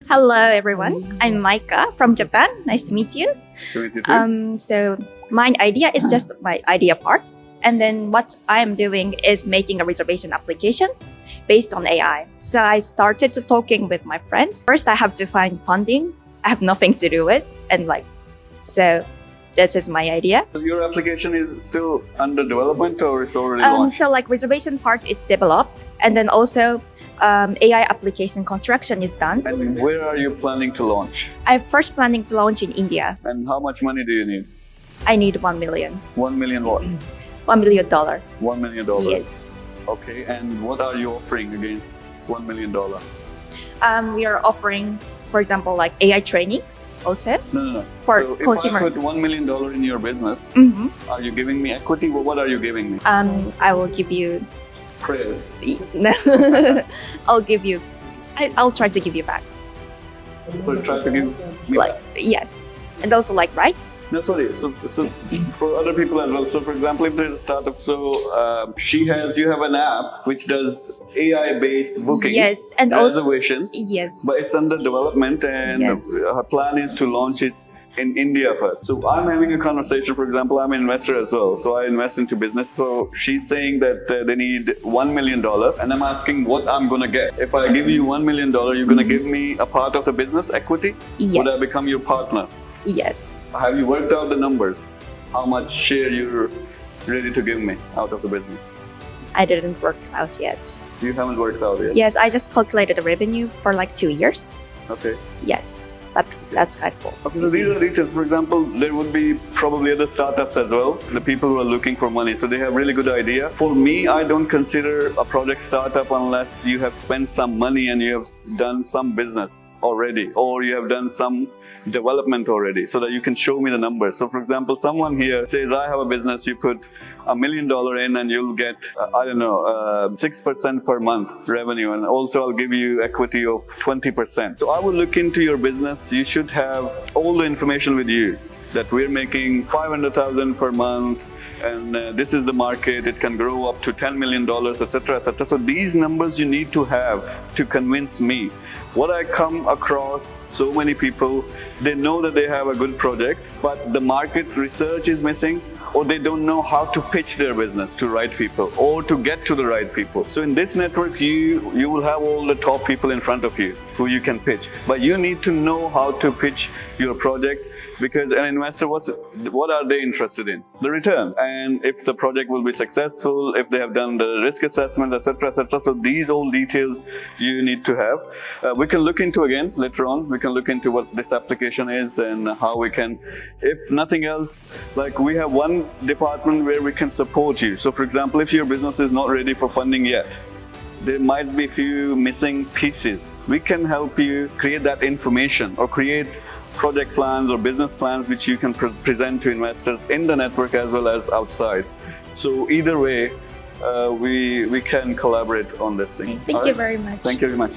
Hello, everyone. I'm Maika from Japan. Nice to meet you. To meet you too. So my idea is just my idea parts, and then what I am doing is making a reservation application based on AI. So I started to talking with my friends. First, I have to find funding. I have nothing to do with, and so this is my idea. So your application is still under development or it's already launched? So reservation part, it's developed, and then also AI application construction is done. And where are you planning to launch? I'm first planning to launch in India. And how much money do you need? I need 1 million. 1 million what? $1 million. $1 million? Yes. Okay, and what are you offering against $1 million? We are offering, for example, like AI training also. No. For so consumer. if I put $1 million in your business, are you giving me equity? Well, what are you giving me? I will give you. Prayers. No, I'll try to give you back. So try to give me back. Yes, and also rights. No, sorry. So for other people as well. So for example, if there's a startup, you have an app which does AI-based booking, yes, and reservations. Yes, but it's under development, and her plan is to launch it in India first. So I'm having a conversation. For example, I'm an investor as well, so I invest into business. So she's saying that they need $1 million, and I'm asking what I'm gonna get. If I give you $1 million, you're gonna give me a part of the business equity? Yes. Would I become your partner? Yes. Have you worked out the numbers? How much share you're ready to give me out of the business? I didn't work out yet. You haven't worked out yet? Yes, I just calculated the revenue for 2 years. Okay. Yes, but that's kind of cool. Okay, so these are details. For example, there would be probably other startups as well, the people who are looking for money. So they have really good idea. For me, I don't consider a project startup unless you have spent some money and you have done some business already, or you have done some development already, so that you can show me the numbers. So for example, someone here says, I have a business, you put $1 million in and you'll get, 6% per month revenue, and also I'll give you equity of 20%. So I will look into your business. You should have all the information with you, that we're making $500,000 per month, and this is the market, it can grow up to $10 million, etc., etc. So these numbers you need to have to convince me. What I come across, so many people, they know that they have a good project, but the market research is missing, or they don't know how to pitch their business to right people or to get to the right people. So in this network, you will have all the top people in front of you who you can pitch, but you need to know how to pitch your project, because an investor, what are they interested in? The return, and if the project will be successful, if they have done the risk assessment, etc., etc. So these all details you need to have. We can look into again later on. We can look into what this application is and how we can, if nothing else, we have one department where we can support you. So for example, if your business is not ready for funding yet, there might be few missing pieces. We can help you create that information, or create project plans or business plans which you can present to investors in the network as well as outside. So either way, we can collaborate on this thing. Thank you very much. Thank you very much.